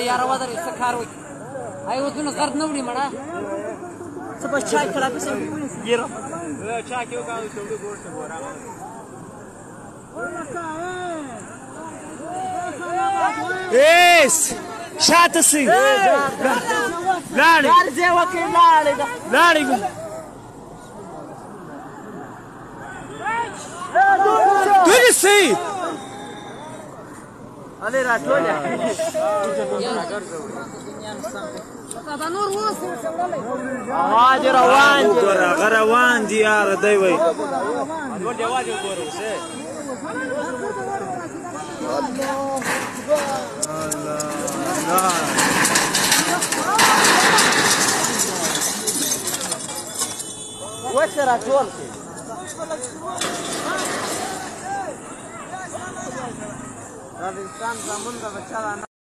यार वदर सखार होई आई वतुन गर्द नवडी मडा सब चाय खड़ा पे से ये रो चाय क्यों का छोटे गोर से बोरा ايش شاتسي لاري زي وكيل لاري لاري تونسي علي راټوله اواز روان دي روان دي یار دی وای ور دی اواز وګورو سه وسه راټول راځي انسان زمون د بچا